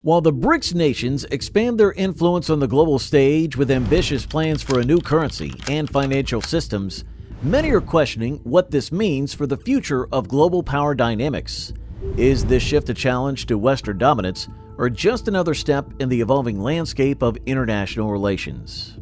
While the BRICS nations expand their influence on the global stage with ambitious plans for a new currency and financial systems, many are questioning what this means for the future of global power dynamics. Is this shift a challenge to Western dominance or just another step in the evolving landscape of international relations?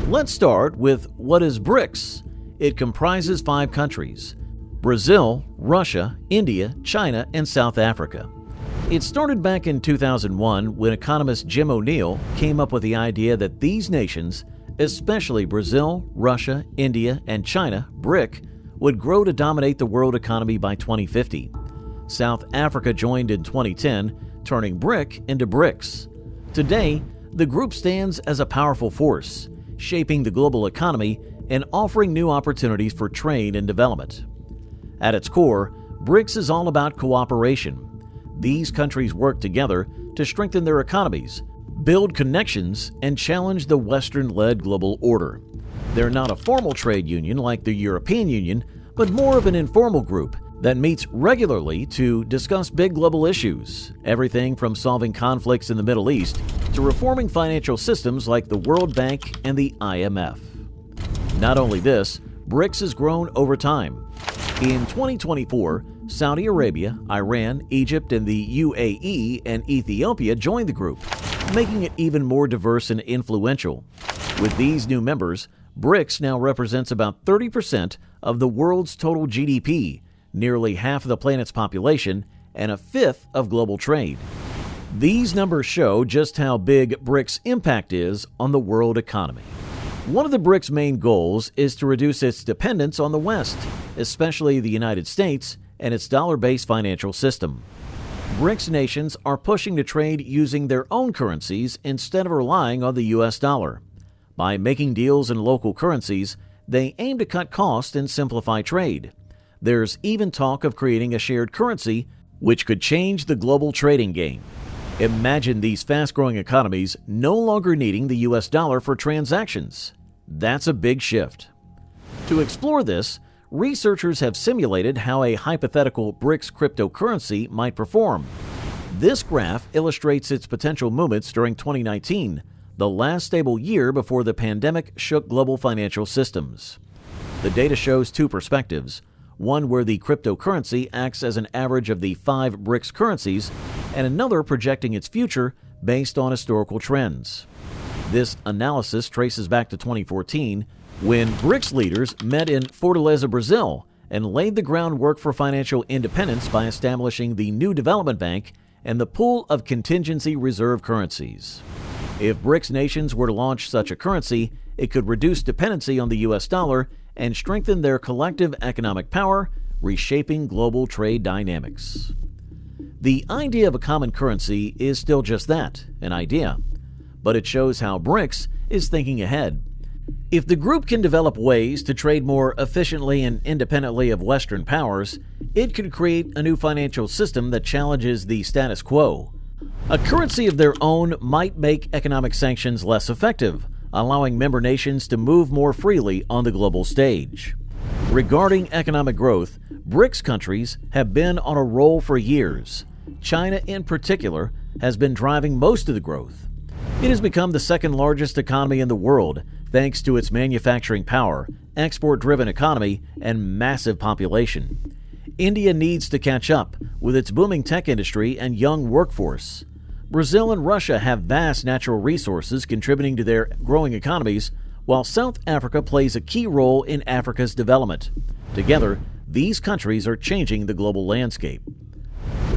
Let's start with what is BRICS. It comprises 5 countries: Brazil, Russia, India, China, and South Africa. It started back in 2001 when economist Jim O'Neill came up with the idea that these nations, especially Brazil, Russia, India, and China, BRIC, would grow to dominate the world economy by 2050. South Africa joined in 2010, turning BRIC into BRICS. Today, the group stands as a powerful force, shaping the global economy and offering new opportunities for trade and development. At its core, BRICS is all about cooperation. These countries work together to strengthen their economies, build connections, and challenge the Western-led global order. They're not a formal trade union like the European Union, but more of an informal group that meets regularly to discuss big global issues, everything from solving conflicts in the Middle East to reforming financial systems like the World Bank and the IMF. Not only this, BRICS has grown over time. In 2024, Saudi Arabia, Iran, Egypt, and the UAE and Ethiopia joined the group, making it even more diverse and influential. With these new members, BRICS now represents about 30% of the world's total GDP, nearly half of the planet's population, and a fifth of global trade. These numbers show just how big BRICS' impact is on the world economy. One of the BRICS' main goals is to reduce its dependence on the West, especially the United States, and its dollar-based financial system. BRICS nations are pushing to trade using their own currencies instead of relying on the U.S. dollar. By making deals in local currencies, they aim to cut costs and simplify trade. There's even talk of creating a shared currency, which could change the global trading game. Imagine these fast-growing economies no longer needing the U.S. dollar for transactions. That's a big shift. To explore this, researchers have simulated how a hypothetical BRICS cryptocurrency might perform. This graph illustrates its potential movements during 2019, the last stable year before the pandemic shook global financial systems. The data shows 2 perspectives, one where the cryptocurrency acts as an average of the 5 BRICS currencies, and another projecting its future based on historical trends. This analysis traces back to 2014, when BRICS leaders met in Fortaleza, Brazil, and laid the groundwork for financial independence by establishing the new development bank and the pool of contingency reserve currencies. If BRICS nations were to launch such a currency, it could reduce dependency on the U.S. dollar and strengthen their collective economic power, reshaping global trade dynamics. The idea of a common currency is still just that, an idea. But it shows how BRICS is thinking ahead. If the group can develop ways to trade more efficiently and independently of Western powers, it could create a new financial system that challenges the status quo. A currency of their own might make economic sanctions less effective, allowing member nations to move more freely on the global stage. Regarding economic growth, BRICS countries have been on a roll for years. China, in particular, has been driving most of the growth. It has become the second largest economy in the world, thanks to its manufacturing power, export-driven economy, and massive population. India needs to catch up with its booming tech industry and young workforce. Brazil and Russia have vast natural resources contributing to their growing economies, while South Africa plays a key role in Africa's development. Together, these countries are changing the global landscape.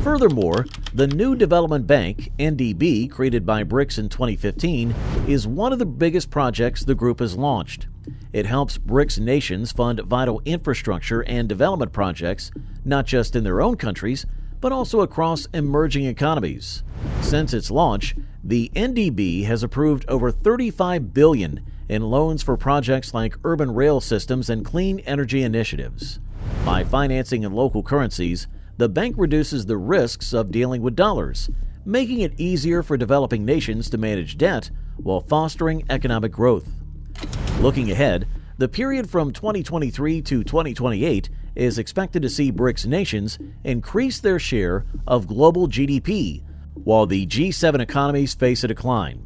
Furthermore, the new development bank, NDB, created by BRICS in 2015, is one of the biggest projects the group has launched. It helps BRICS nations fund vital infrastructure and development projects, not just in their own countries, but also across emerging economies. Since its launch, the NDB has approved over $35 billion in loans for projects like urban rail systems and clean energy initiatives. By financing in local currencies, the bank reduces the risks of dealing with dollars, making it easier for developing nations to manage debt while fostering economic growth. Looking ahead, the period from 2023 to 2028 is expected to see BRICS nations increase their share of global GDP while the G7 economies face a decline.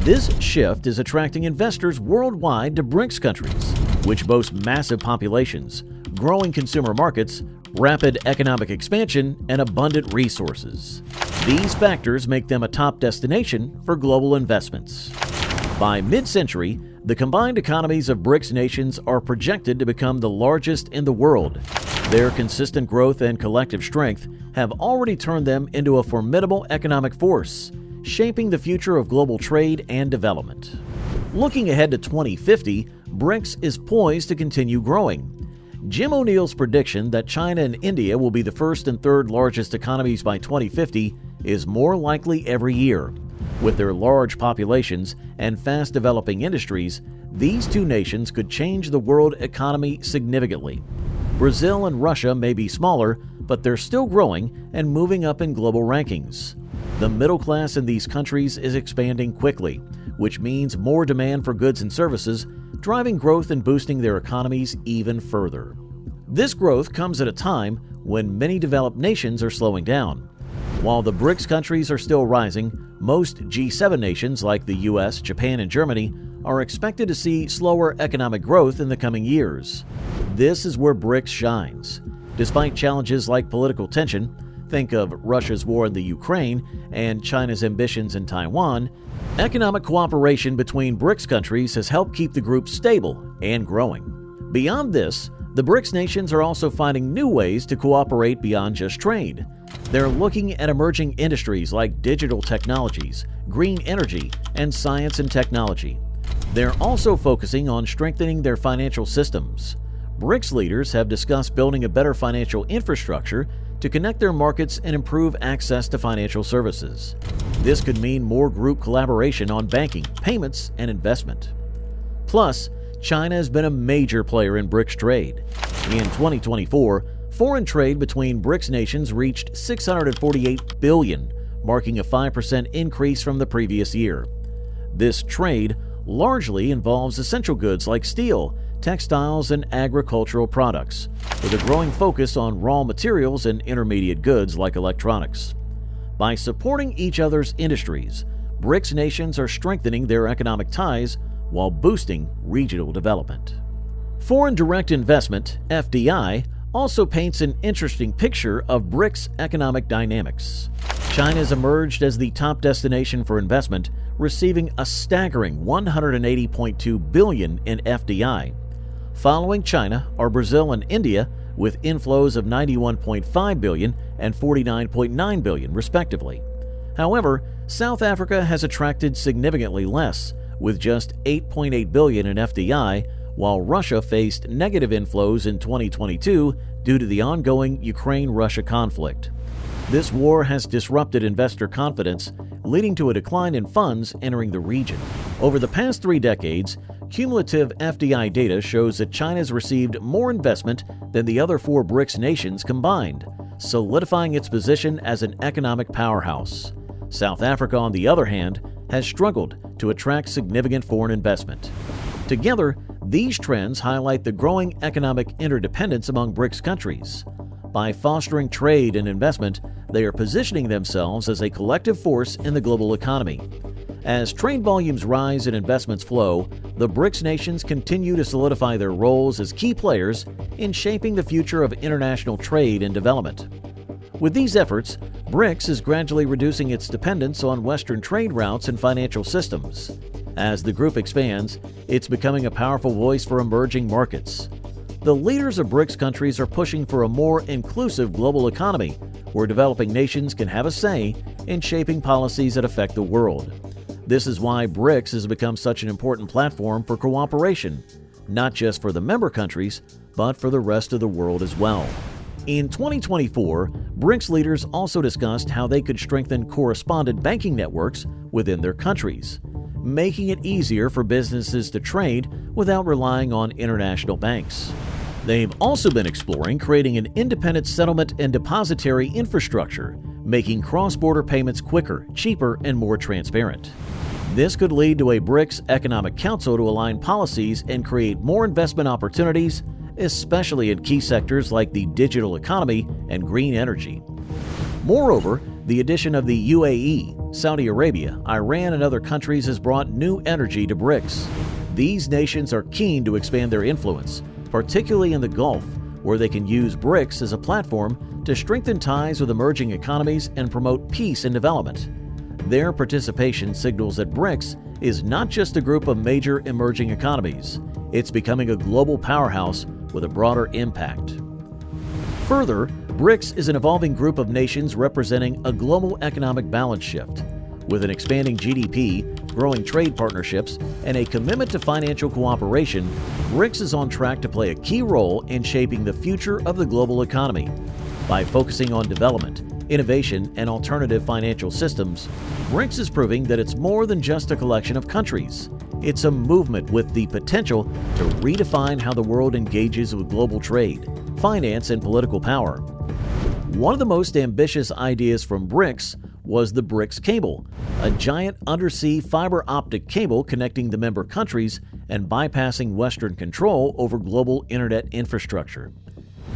This shift is attracting investors worldwide to BRICS countries, which boast massive populations, growing consumer markets, rapid economic expansion, and abundant resources. These factors make them a top destination for global investments. By mid-century, the combined economies of BRICS nations are projected to become the largest in the world. Their consistent growth and collective strength have already turned them into a formidable economic force, shaping the future of global trade and development. Looking ahead to 2050, BRICS is poised to continue growing. Jim O'Neill's prediction that China and India will be the first and third largest economies by 2050 is more likely every year. With their large populations and fast-developing industries, these two nations could change the world economy significantly. Brazil and Russia may be smaller, but they're still growing and moving up in global rankings. The middle class in these countries is expanding quickly, which means more demand for goods and services, driving growth and boosting their economies even further. This growth comes at a time when many developed nations are slowing down. While the BRICS countries are still rising, most G7 nations like the US, Japan, and Germany are expected to see slower economic growth in the coming years. This is where BRICS shines. Despite challenges like political tension, think of Russia's war in the Ukraine and China's ambitions in Taiwan, economic cooperation between BRICS countries has helped keep the group stable and growing. Beyond this, the BRICS nations are also finding new ways to cooperate beyond just trade. They're looking at emerging industries like digital technologies, green energy, and science and technology. They're also focusing on strengthening their financial systems. BRICS leaders have discussed building a better financial infrastructure to connect their markets and improve access to financial services. This could mean more group collaboration on banking, payments, and investment. Plus, China has been a major player in BRICS trade. In 2024, foreign trade between BRICS nations reached $648 billion, marking a 5% increase from the previous year. This trade largely involves essential goods like steel, textiles, and agricultural products, with a growing focus on raw materials and intermediate goods like electronics. By supporting each other's industries, BRICS nations are strengthening their economic ties while boosting regional development. Foreign direct investment, FDI, also paints an interesting picture of BRICS economic dynamics. China has emerged as the top destination for investment, receiving a staggering $180.2 billion in FDI. Following China are Brazil and India, with inflows of $91.5 billion and $49.9 billion, respectively. However, South Africa has attracted significantly less, with just $8.8 billion in FDI, while Russia faced negative inflows in 2022 due to the ongoing Ukraine-Russia conflict. This war has disrupted investor confidence, leading to a decline in funds entering the region. Over the past 3 decades, cumulative FDI data shows that China has received more investment than the other 4 BRICS nations combined, solidifying its position as an economic powerhouse. South Africa, on the other hand, has struggled to attract significant foreign investment. Together, these trends highlight the growing economic interdependence among BRICS countries. By fostering trade and investment, they are positioning themselves as a collective force in the global economy. As trade volumes rise and investments flow, the BRICS nations continue to solidify their roles as key players in shaping the future of international trade and development. With these efforts, BRICS is gradually reducing its dependence on Western trade routes and financial systems. As the group expands, it's becoming a powerful voice for emerging markets. The leaders of BRICS countries are pushing for a more inclusive global economy, where developing nations can have a say in shaping policies that affect the world. This is why BRICS has become such an important platform for cooperation, not just for the member countries, but for the rest of the world as well. In 2024, BRICS leaders also discussed how they could strengthen correspondent banking networks within their countries, making it easier for businesses to trade without relying on international banks. They've also been exploring creating an independent settlement and depository infrastructure, making cross-border payments quicker, cheaper, and more transparent. This could lead to a BRICS Economic Council to align policies and create more investment opportunities, especially in key sectors like the digital economy and green energy. Moreover, The addition of the UAE, Saudi Arabia, Iran, and other countries has brought new energy to BRICS. These nations are keen to expand their influence, particularly in the Gulf, where they can use BRICS as a platform to strengthen ties with emerging economies and promote peace and development. Their participation signals that BRICS is not just a group of major emerging economies, it's becoming a global powerhouse with a broader impact. Further, BRICS is an evolving group of nations representing a global economic balance shift. With an expanding GDP, growing trade partnerships, and a commitment to financial cooperation, BRICS is on track to play a key role in shaping the future of the global economy. By focusing on development, innovation, and alternative financial systems, BRICS is proving that it's more than just a collection of countries. It's a movement with the potential to redefine how the world engages with global trade, finance, and political power. One of the most ambitious ideas from BRICS was the BRICS cable, a giant undersea fiber optic cable connecting the member countries and bypassing Western control over global internet infrastructure.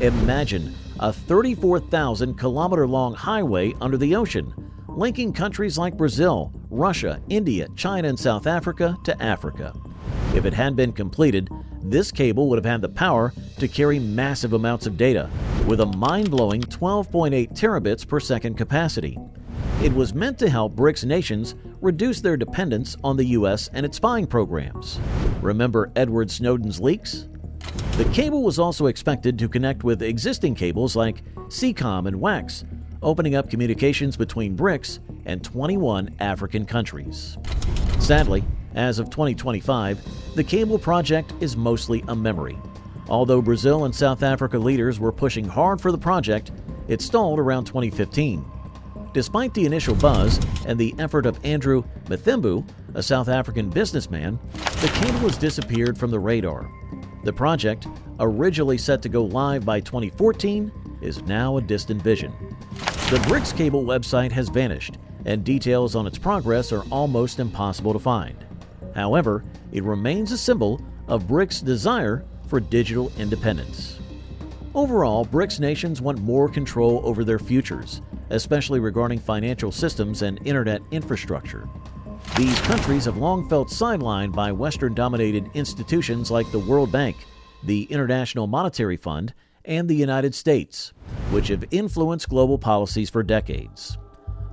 Imagine a 34,000-kilometer-long highway under the ocean, linking countries like Brazil, Russia, India, China, and South Africa to Africa. If it had been completed, this cable would have had the power to carry massive amounts of data, with a mind-blowing 12.8 terabits per second capacity. It was meant to help BRICS nations reduce their dependence on the U.S. and its spying programs. Remember Edward Snowden's leaks? The cable was also expected to connect with existing cables like SEACOM and WAX, opening up communications between BRICS and 21 African countries. Sadly, as of 2025, the cable project is mostly a memory. Although Brazil and South Africa leaders were pushing hard for the project, it stalled around 2015. Despite the initial buzz and the effort of Andrew Mthembu, a South African businessman, the cable has disappeared from the radar. The project, originally set to go live by 2014, is now a distant vision. The BRICS cable website has vanished, and details on its progress are almost impossible to find. However, it remains a symbol of BRICS' desire for digital independence. Overall, BRICS nations want more control over their futures, especially regarding financial systems and internet infrastructure. These countries have long felt sidelined by Western-dominated institutions like the World Bank, the International Monetary Fund, and the United States, which have influenced global policies for decades.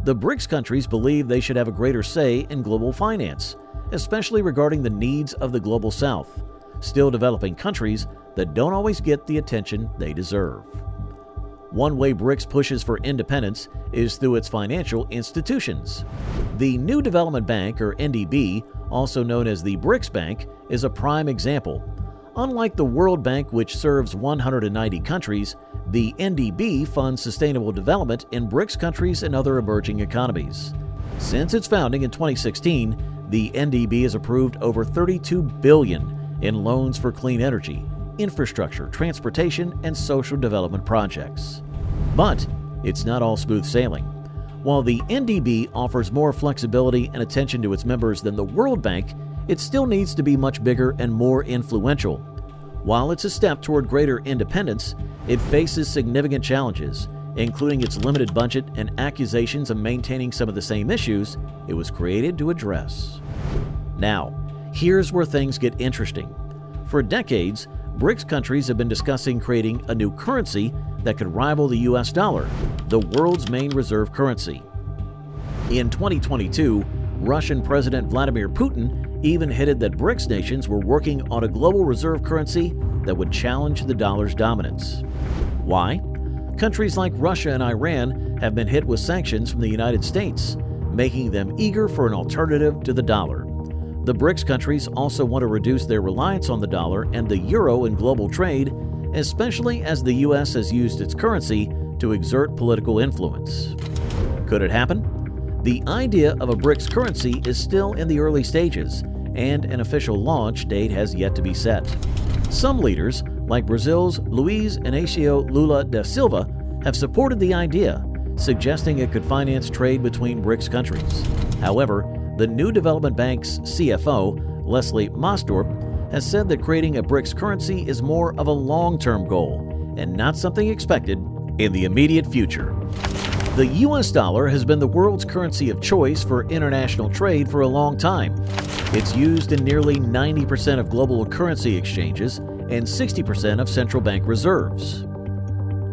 The BRICS countries believe they should have a greater say in global finance, especially regarding the needs of the Global South, still developing countries that don't always get the attention they deserve. One way BRICS pushes for independence is through its financial institutions. The New Development Bank, or NDB, also known as the BRICS Bank, is a prime example. Unlike the World Bank, which serves 190 countries, the NDB funds sustainable development in BRICS countries and other emerging economies. Since its founding in 2016, the NDB has approved over $32 billion in loans for clean energy, infrastructure, transportation, and social development projects. But it's not all smooth sailing. While the NDB offers more flexibility and attention to its members than the World Bank, it still needs to be much bigger and more influential. While it's a step toward greater independence, it faces significant challenges, including its limited budget and accusations of maintaining some of the same issues it was created to address. Now, here's where things get interesting. For decades, BRICS countries have been discussing creating a new currency that could rival the US dollar, the world's main reserve currency. In 2022, Russian President Vladimir Putin even hinted that BRICS nations were working on a global reserve currency that would challenge the dollar's dominance. Why? Countries like Russia and Iran have been hit with sanctions from the United States, making them eager for an alternative to the dollar. The BRICS countries also want to reduce their reliance on the dollar and the euro in global trade, especially as the U.S. has used its currency to exert political influence. Could it happen? The idea of a BRICS currency is still in the early stages, and an official launch date has yet to be set. Some leaders, like Brazil's Luiz Inácio Lula da Silva, have supported the idea, suggesting it could finance trade between BRICS countries. However, the New Development Bank's CFO, Leslie Mosdorp, has said that creating a BRICS currency is more of a long-term goal and not something expected in the immediate future. The US dollar has been the world's currency of choice for international trade for a long time. It's used in nearly 90% of global currency exchanges and 60% of central bank reserves.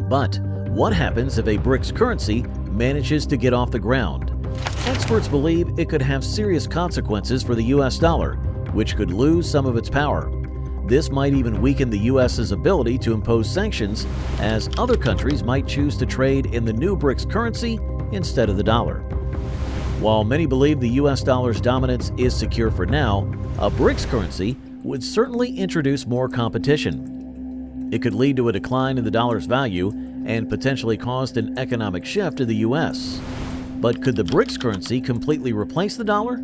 But what happens if a BRICS currency manages to get off the ground? Experts believe it could have serious consequences for the US dollar, which could lose some of its power. This might even weaken the US's ability to impose sanctions, as other countries might choose to trade in the new BRICS currency instead of the dollar. While many believe the US dollar's dominance is secure for now, a BRICS currency would certainly introduce more competition. It could lead to a decline in the dollar's value and potentially cause an economic shift to the US. But could the BRICS currency completely replace the dollar?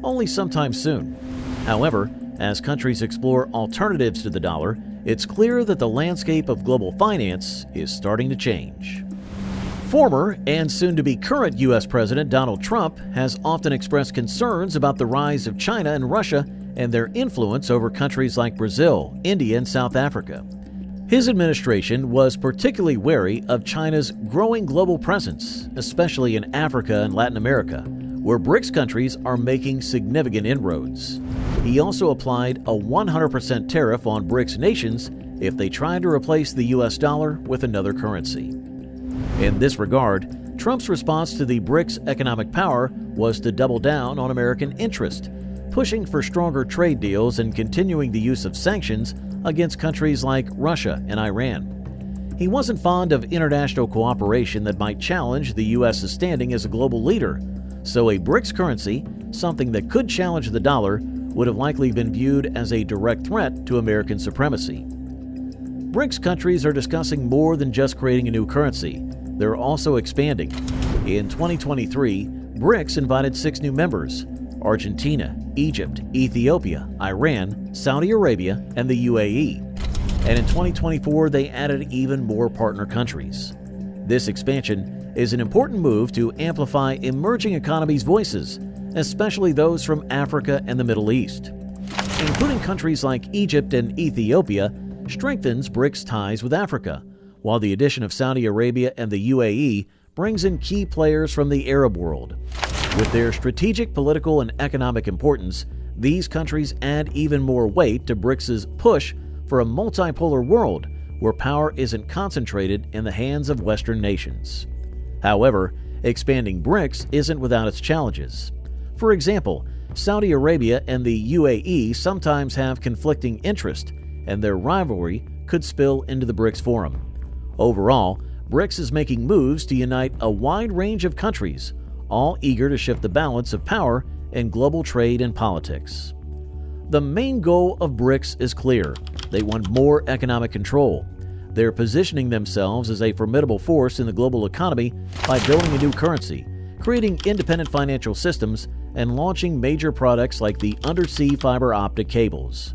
Only sometime soon. However, as countries explore alternatives to the dollar, it's clear that the landscape of global finance is starting to change. Former and soon-to-be current U.S. President Donald Trump has often expressed concerns about the rise of China and Russia and their influence over countries like Brazil, India, and South Africa. His administration was particularly wary of China's growing global presence, especially in Africa and Latin America, where BRICS countries are making significant inroads. He also applied a 100% tariff on BRICS nations if they tried to replace the US dollar with another currency. In this regard, Trump's response to the BRICS economic power was to double down on American interest, pushing for stronger trade deals and continuing the use of sanctions against countries like Russia and Iran. He wasn't fond of international cooperation that might challenge the US's standing as a global leader, so a BRICS currency, something that could challenge the dollar, would have likely been viewed as a direct threat to American supremacy. BRICS countries are discussing more than just creating a new currency. They're also expanding. In 2023, BRICS invited 6 new members: Argentina, Egypt, Ethiopia, Iran, Saudi Arabia, and the UAE. And in 2024, they added even more partner countries. This expansion is an important move to amplify emerging economies' voices, especially those from Africa and the Middle East. Including countries like Egypt and Ethiopia strengthens BRICS ties with Africa, while the addition of Saudi Arabia and the UAE brings in key players from the Arab world. With their strategic, political, and economic importance, these countries add even more weight to BRICS's push for a multipolar world where power isn't concentrated in the hands of Western nations. However, expanding BRICS isn't without its challenges. For example, Saudi Arabia and the UAE sometimes have conflicting interests, and their rivalry could spill into the BRICS forum. Overall, BRICS is making moves to unite a wide range of countries, all eager to shift the balance of power in global trade and politics. The main goal of BRICS is clear. They want more economic control. They're positioning themselves as a formidable force in the global economy by building a new currency, creating independent financial systems, and launching major products like the undersea fiber optic cables.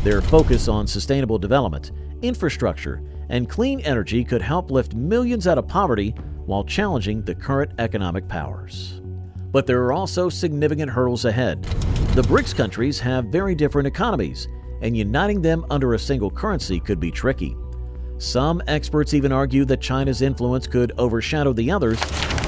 Their focus on sustainable development, infrastructure, and clean energy could help lift millions out of poverty while challenging the current economic powers. But there are also significant hurdles ahead. The BRICS countries have very different economies, and uniting them under a single currency could be tricky. Some experts even argue that China's influence could overshadow the others,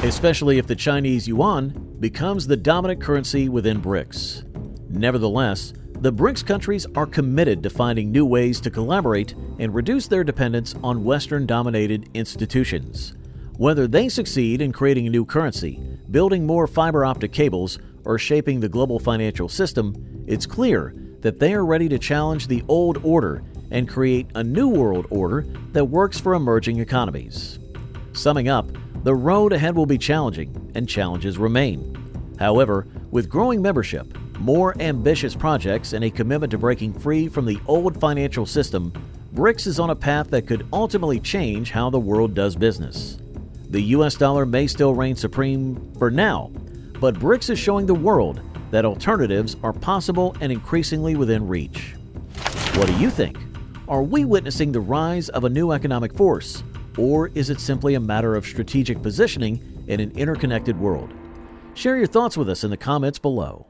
especially if the Chinese yuan becomes the dominant currency within BRICS. Nevertheless, the BRICS countries are committed to finding new ways to collaborate and reduce their dependence on Western-dominated institutions. Whether they succeed in creating a new currency, building more fiber optic cables, or shaping the global financial system, it's clear that they are ready to challenge the old order and create a new world order that works for emerging economies. Summing up, the road ahead will be challenging, and challenges remain. However, with growing membership, more ambitious projects, and a commitment to breaking free from the old financial system, BRICS is on a path that could ultimately change how the world does business. The US dollar may still reign supreme for now, but BRICS is showing the world that alternatives are possible and increasingly within reach. What do you think? Are we witnessing the rise of a new economic force, or is it simply a matter of strategic positioning in an interconnected world? Share your thoughts with us in the comments below.